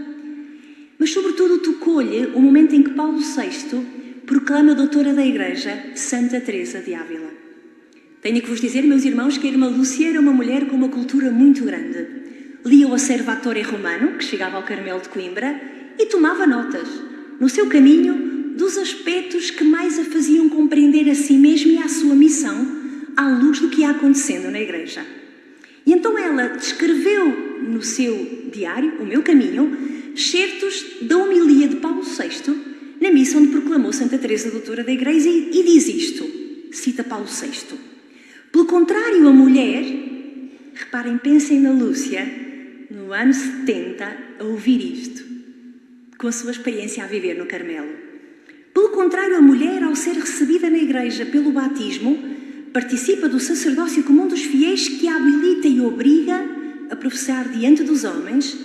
B: mas sobretudo tocou-lhe o momento em que Paulo VI proclama a doutora da Igreja, Santa Teresa de Ávila. Tenho que vos dizer, meus irmãos, que a irmã Lúcia era uma mulher com uma cultura muito grande. Lia o Osservatore Romano, que chegava ao Carmelo de Coimbra, e tomava notas, no seu caminho, dos aspectos que mais a faziam compreender a si mesma e à sua missão, à luz do que ia acontecendo na Igreja. E então ela descreveu no seu diário, O Meu Caminho, certos da homilia de Paulo VI, na missa onde proclamou Santa Teresa, doutora da Igreja, e diz isto, cita Paulo VI: pelo contrário, a mulher, reparem, pensem na Lúcia, no ano 70, a ouvir isto, com a sua experiência a viver no Carmelo. Pelo contrário, a mulher, ao ser recebida na Igreja pelo batismo, participa do sacerdócio comum dos fiéis que a habilita e obriga a professar diante dos homens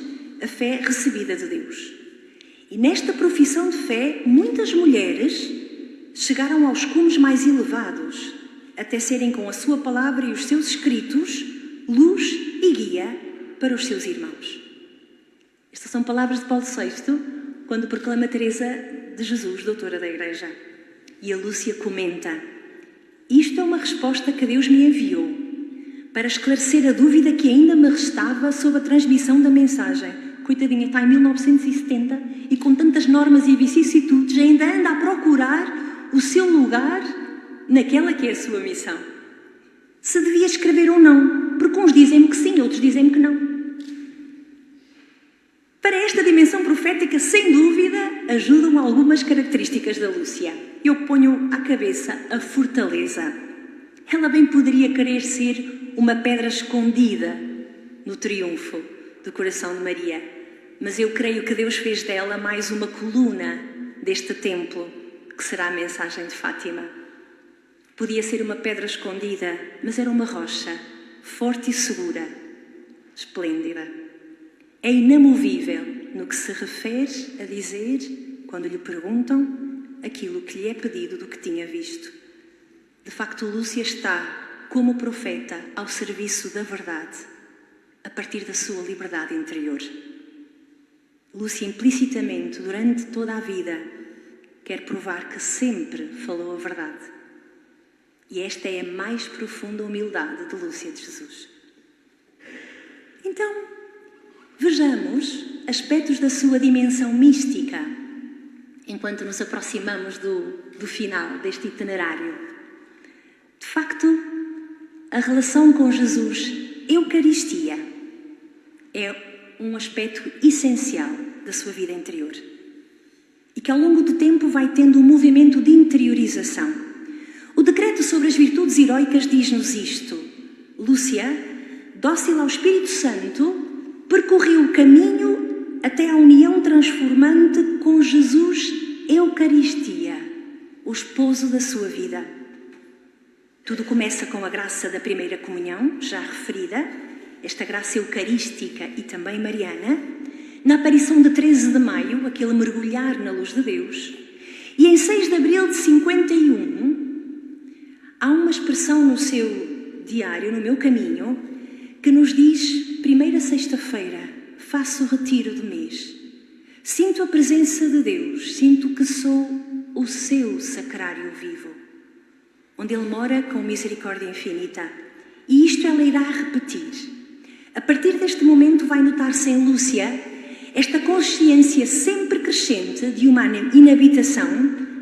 B: a fé recebida de Deus. E nesta profissão de fé, muitas mulheres chegaram aos cumes mais elevados, até serem com a sua palavra e os seus escritos luz e guia para os seus irmãos. Estas são palavras de Paulo VI, quando proclama Teresa de Jesus, doutora da Igreja. E a Lúcia comenta: isto é uma resposta que Deus me enviou para esclarecer a dúvida que ainda me restava sobre a transmissão da mensagem. Coitadinha, está em 1970 e com tantas normas e vicissitudes ainda anda a procurar o seu lugar naquela que é a sua missão. Se devia escrever ou não, porque uns dizem-me que sim, outros dizem-me que não. Para esta dimensão profética, sem dúvida, ajudam algumas características da Lúcia. Eu ponho à cabeça a fortaleza. Ela bem poderia querer ser uma pedra escondida no triunfo do coração de Maria, mas eu creio que Deus fez dela mais uma coluna deste templo, que será a mensagem de Fátima. Podia ser uma pedra escondida, mas era uma rocha, forte e segura, esplêndida. É inamovível no que se refere a dizer, quando lhe perguntam, aquilo que lhe é pedido do que tinha visto. De facto, Lúcia está, como profeta, ao serviço da verdade, a partir da sua liberdade interior. Lúcia, implicitamente, durante toda a vida, quer provar que sempre falou a verdade. E esta é a mais profunda humildade de Lúcia de Jesus. Então, vejamos aspectos da sua dimensão mística, enquanto nos aproximamos do final deste itinerário. De facto, a relação com Jesus, Eucaristia, é um aspecto essencial da sua vida interior. E que ao longo do tempo vai tendo um movimento de interiorização. O decreto sobre as virtudes heroicas diz-nos isto: Lúcia, dócil ao Espírito Santo, percorreu o caminho até à união transformante com Jesus Eucaristia, o esposo da sua vida. Tudo começa com a graça da primeira comunhão, já referida, esta graça eucarística e também mariana, na aparição de 13 de maio, aquele mergulhar na luz de Deus, e em 6 de abril de 51, há uma expressão no seu diário, no meu caminho, que nos diz, primeira sexta-feira, faço o retiro do mês. Sinto a presença de Deus, sinto que sou o seu sacrário vivo, onde Ele mora com misericórdia infinita. E isto ela irá repetir. A partir deste momento vai notar-se em Lúcia esta consciência sempre crescente de uma inabitação,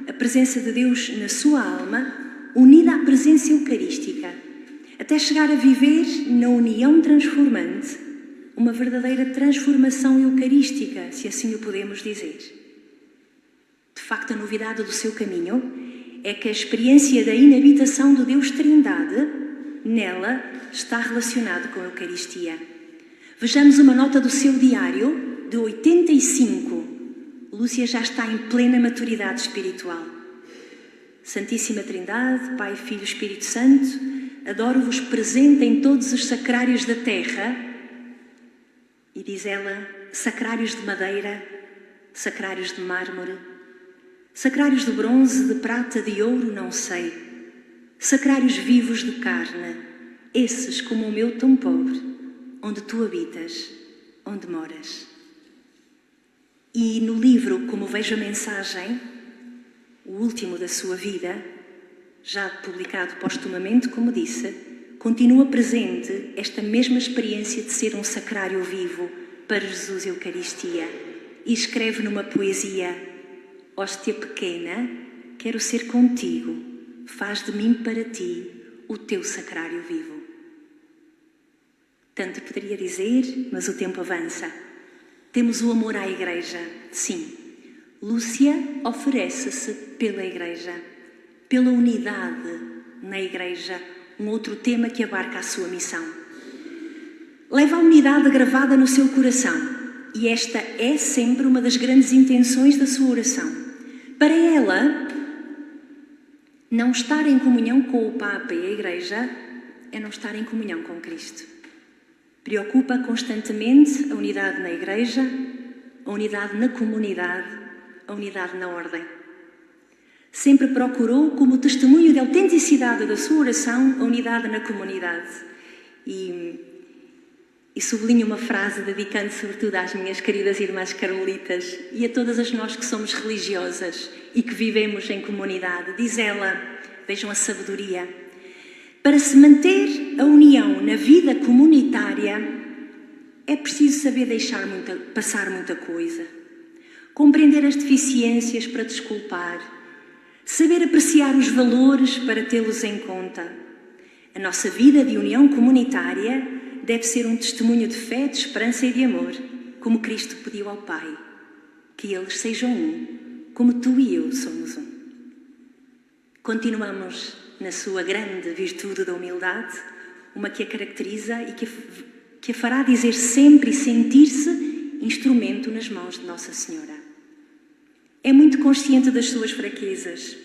B: a presença de Deus na sua alma, unida à presença eucarística, até chegar a viver na união transformante, uma verdadeira transformação eucarística, se assim o podemos dizer. De facto, a novidade do seu caminho é que a experiência da inabitação do Deus Trindade, nela, está relacionada com a Eucaristia. Vejamos uma nota do seu diário, de 85. Lúcia já está em plena maturidade espiritual. Santíssima Trindade, Pai, Filho e Espírito Santo, adoro-vos presente em todos os sacrários da terra. E diz ela, sacrários de madeira, sacrários de mármore, sacrários de bronze, de prata, de ouro, não sei, sacrários vivos de carne, esses como o meu tão pobre, onde tu habitas, onde moras. E no livro, como vejo a mensagem, o último da sua vida, já publicado postumamente, como disse, continua presente esta mesma experiência de ser um sacrário vivo para Jesus Eucaristia. E escreve numa poesia, hóstia pequena, quero ser contigo, faz de mim para ti o teu sacrário vivo. Tanto poderia dizer, mas o tempo avança. Temos o amor à Igreja, sim. Lúcia oferece-se pela Igreja, pela unidade na Igreja, um outro tema que abarca a sua missão. Leva a unidade gravada no seu coração, e esta é sempre uma das grandes intenções da sua oração. Para ela, não estar em comunhão com o Papa e a Igreja é não estar em comunhão com Cristo. Preocupa constantemente a unidade na Igreja, a unidade na comunidade, a unidade na ordem. Sempre procurou, como testemunho de autenticidade da sua oração, a unidade na comunidade. E sublinho uma frase dedicando sobretudo às minhas queridas irmãs carmelitas e a todas as nós que somos religiosas e que vivemos em comunidade. Diz ela, vejam a sabedoria, para se manter a união na vida comunitária é preciso saber deixar passar muita coisa, compreender as deficiências para desculpar, saber apreciar os valores para tê-los em conta. A nossa vida de união comunitária deve ser um testemunho de fé, de esperança e de amor, como Cristo pediu ao Pai, que eles sejam um, como tu e eu somos um. Continuamos na sua grande virtude da humildade, uma que a caracteriza e que a fará dizer sempre e sentir-se instrumento nas mãos de Nossa Senhora. É muito consciente das suas fraquezas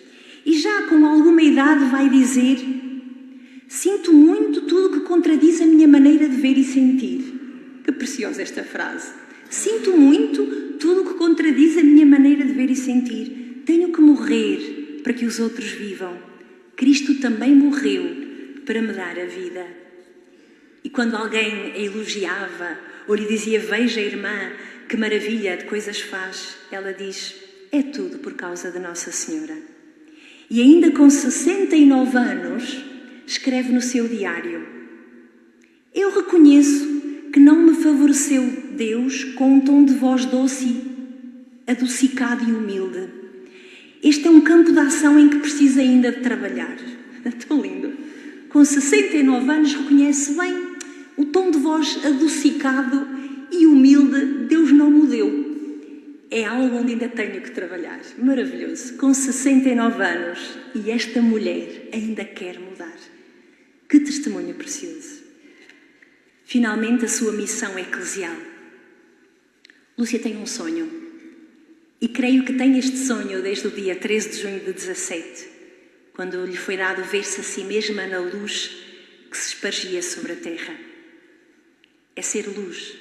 B: e já com alguma idade vai dizer: sinto muito tudo que contradiz a minha maneira de ver e sentir. Que preciosa esta frase. Sinto muito tudo que contradiz a minha maneira de ver e sentir. Tenho que morrer para que os outros vivam. Cristo também morreu para me dar a vida. E quando alguém a elogiava ou lhe dizia: veja, irmã, que maravilha de coisas faz, ela diz: é tudo por causa de Nossa Senhora. E ainda com 69 anos, escreve no seu diário: eu reconheço que não me favoreceu Deus com um tom de voz doce, adocicado e humilde. Este é um campo de ação em que precisa ainda de trabalhar. Tão lindo. Com 69 anos reconhece bem o tom de voz adocicado e humilde, Deus não me deu. É algo onde ainda tenho que trabalhar. Maravilhoso. Com 69 anos e esta mulher ainda quer mudar. Que testemunho precioso. Finalmente, a sua missão eclesial. Lúcia tem um sonho. E creio que tem este sonho desde o dia 13 de junho de 17, quando lhe foi dado ver-se a si mesma na luz que se espargia sobre a terra. É ser luz,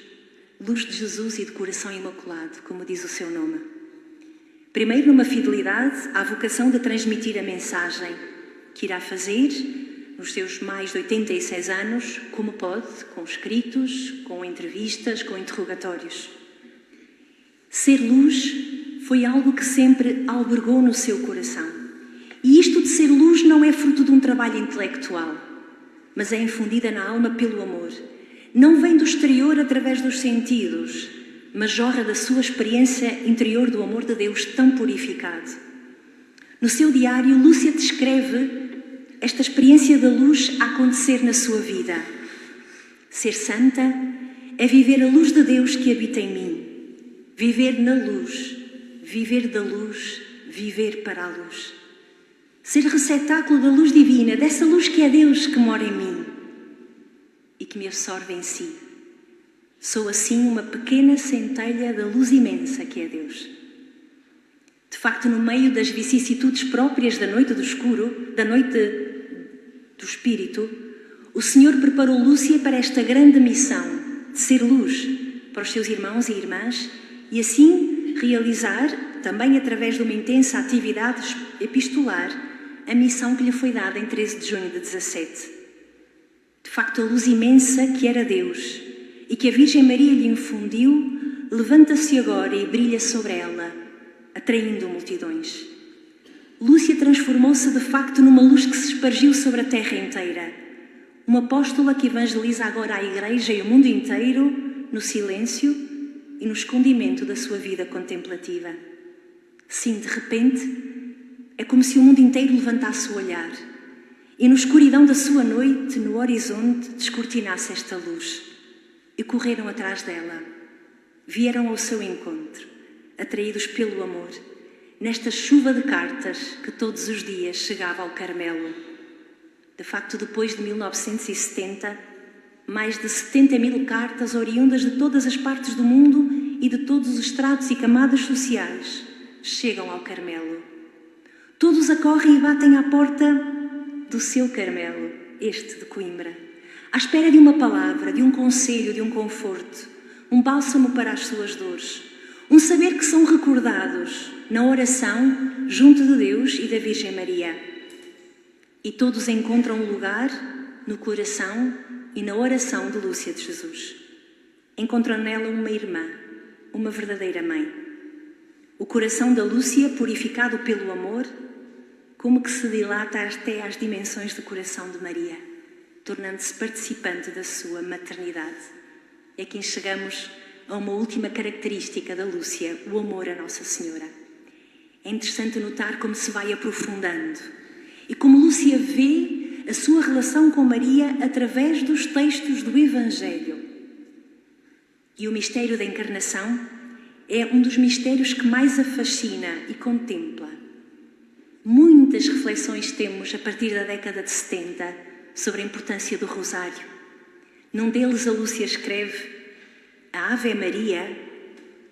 B: luz de Jesus e de coração imaculado, como diz o seu nome. Primeiro, numa fidelidade à vocação de transmitir a mensagem que irá fazer nos seus mais de 86 anos, como pode, com escritos, com entrevistas, com interrogatórios. Ser luz foi algo que sempre albergou no seu coração. E isto de ser luz não é fruto de um trabalho intelectual, mas é infundida na alma pelo amor. Não vem do exterior através dos sentidos, mas jorra da sua experiência interior do amor de Deus tão purificado. No seu diário, Lúcia descreve esta experiência da luz a acontecer na sua vida. Ser santa é viver a luz de Deus que habita em mim. Viver na luz, viver da luz, viver para a luz. Ser receptáculo da luz divina, dessa luz que é Deus que mora em mim e que me absorve em si. Sou assim uma pequena centelha da luz imensa que é Deus. De facto, no meio das vicissitudes próprias da noite do escuro, da noite do Espírito, o Senhor preparou Lúcia para esta grande missão de ser luz para os seus irmãos e irmãs e assim realizar, também através de uma intensa atividade epistolar, a missão que lhe foi dada em 13 de junho de 17. De facto, a luz imensa que era Deus e que a Virgem Maria lhe infundiu, levanta-se agora e brilha sobre ela, atraindo multidões. Lúcia transformou-se de facto numa luz que se espargiu sobre a terra inteira. Uma apóstola que evangeliza agora a Igreja e o mundo inteiro no silêncio e no escondimento da sua vida contemplativa. Sim, de repente, é como se o mundo inteiro levantasse o olhar e, na escuridão da sua noite, no horizonte, descortinasse esta luz. E correram atrás dela. Vieram ao seu encontro, atraídos pelo amor, nesta chuva de cartas que todos os dias chegava ao Carmelo. De facto, depois de 1970, mais de 70.000 cartas oriundas de todas as partes do mundo e de todos os estratos e camadas sociais chegam ao Carmelo. Todos acorrem e batem à porta do seu Carmelo, este de Coimbra, à espera de uma palavra, de um conselho, de um conforto, um bálsamo para as suas dores, um saber que são recordados na oração junto de Deus e da Virgem Maria. E todos encontram um lugar no coração e na oração de Lúcia de Jesus. Encontram nela uma irmã, uma verdadeira mãe. O coração da Lúcia, purificado pelo amor, como que se dilata até às dimensões do coração de Maria, tornando-se participante da sua maternidade. E aqui chegamos a uma última característica da Lúcia, o amor à Nossa Senhora. É interessante notar como se vai aprofundando e como Lúcia vê a sua relação com Maria através dos textos do Evangelho. E o mistério da encarnação é um dos mistérios que mais a fascina e contempla. Muitas reflexões temos a partir da década de 70 sobre a importância do rosário. Num deles a Lúcia escreve: a Ave Maria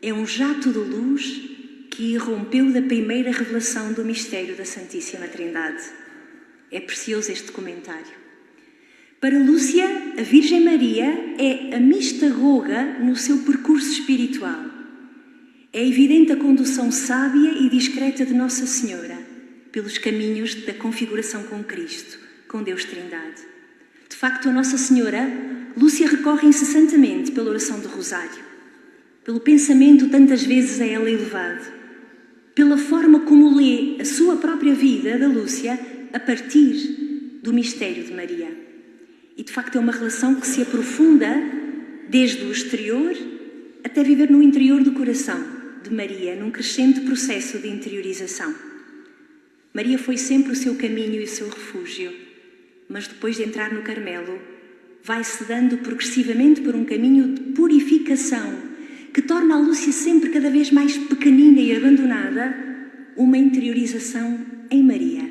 B: é um jato de luz que irrompeu da primeira revelação do mistério da Santíssima Trindade. É precioso este comentário. Para Lúcia, a Virgem Maria é a mistagoga no seu percurso espiritual. É evidente a condução sábia e discreta de Nossa Senhora pelos caminhos da configuração com Cristo, com Deus Trindade. De facto, a Nossa Senhora, Lúcia recorre incessantemente pela oração do Rosário, pelo pensamento tantas vezes a ela elevado, pela forma como lê a sua própria vida da Lúcia a partir do mistério de Maria. E de facto é uma relação que se aprofunda desde o exterior até viver no interior do coração de Maria, num crescente processo de interiorização. Maria foi sempre o seu caminho e o seu refúgio, mas depois de entrar no Carmelo, vai-se dando progressivamente por um caminho de purificação que torna a Lúcia sempre cada vez mais pequenina e abandonada, uma interiorização em Maria,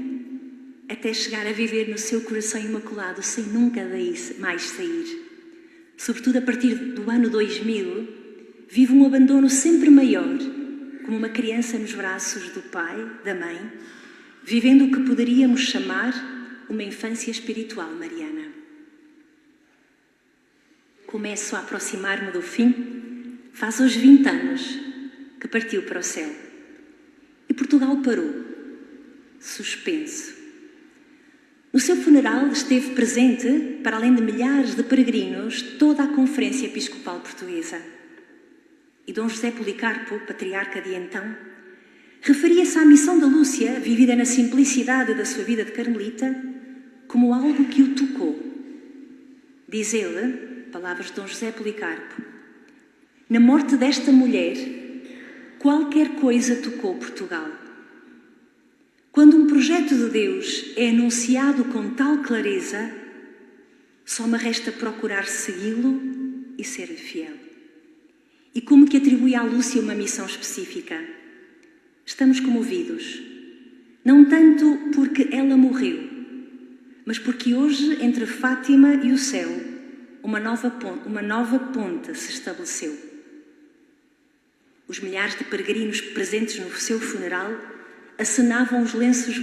B: até chegar a viver no seu coração imaculado sem nunca daí mais sair. Sobretudo a partir do ano 2000, vive um abandono sempre maior, como uma criança nos braços do pai, da mãe, vivendo o que poderíamos chamar uma infância espiritual mariana. Começo a aproximar-me do fim, faz hoje 20 anos que partiu para o céu. E Portugal parou, suspenso. No seu funeral esteve presente, para além de milhares de peregrinos, toda a Conferência Episcopal Portuguesa. E Dom José Policarpo, patriarca de então, referia-se à missão da Lúcia, vivida na simplicidade da sua vida de carmelita, como algo que o tocou. Diz ele, palavras de Dom José Policarpo, na morte desta mulher, qualquer coisa tocou Portugal. Quando um projeto de Deus é anunciado com tal clareza, só me resta procurar segui-lo e ser-lhe fiel. E como que atribui à Lúcia uma missão específica? Estamos comovidos, não tanto porque ela morreu, mas porque hoje, entre Fátima e o céu, uma nova ponte se estabeleceu. Os milhares de peregrinos presentes no seu funeral acenavam os lenços.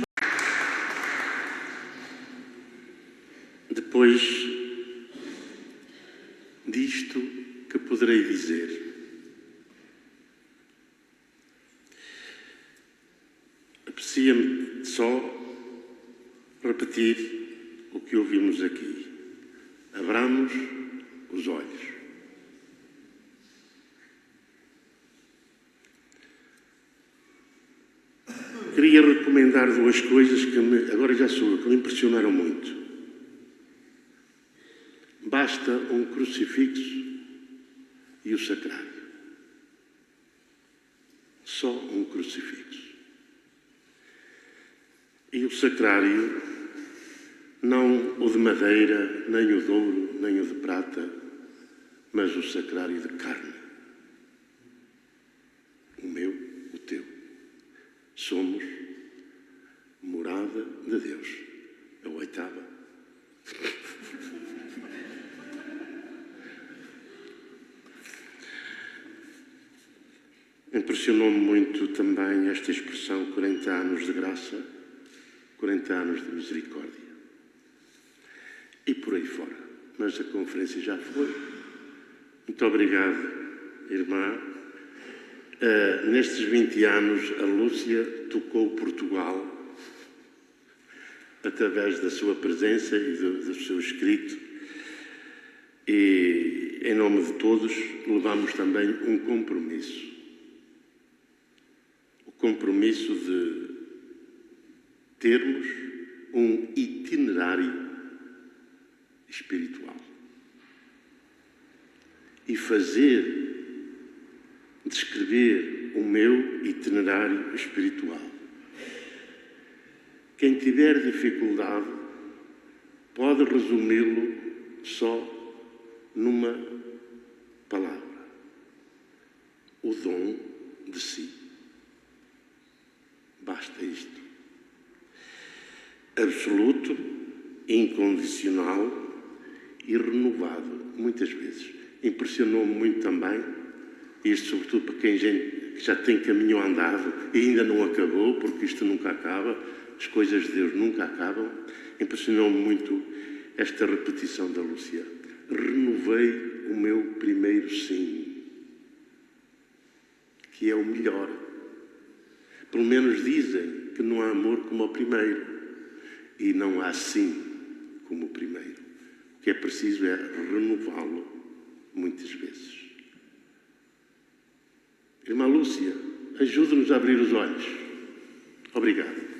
A: Depois disto que poderei dizer, aprecia-me só repetir o que ouvimos aqui. Abramos os olhos. Queria recomendar duas coisas que agora já sou eu, que me impressionaram muito. Basta um crucifixo e o sacrário. Só um crucifixo. E o sacrário, não o de madeira, nem o de ouro, nem o de prata, mas o sacrário de carne. O meu, o teu. Somos morada de Deus. A oitava. Impressionou-me muito também esta expressão 40 anos de graça, 40 anos de misericórdia. E por aí fora. Mas a conferência já foi. Muito obrigado, irmã. Nestes 20 anos, a Lúcia tocou Portugal através da sua presença e do seu escrito. E, em nome de todos, levamos também um compromisso. O compromisso de termos um itinerário espiritual. E descrever o meu itinerário espiritual. Quem tiver dificuldade pode resumi-lo só numa palavra: o dom de si. Basta isto. Absoluto, incondicional e renovado, muitas vezes. Impressionou-me muito também, isto sobretudo para quem já tem caminho andado e ainda não acabou, porque isto nunca acaba, as coisas de Deus nunca acabam. Impressionou-me muito esta repetição da Lúcia. Renovei o meu primeiro sim, que é o melhor. Pelo menos dizem que não há amor como o primeiro, e não há sim como o primeiro. O que é preciso é renová-lo muitas vezes. Irmã Lúcia, ajude-nos a abrir os olhos. Obrigado.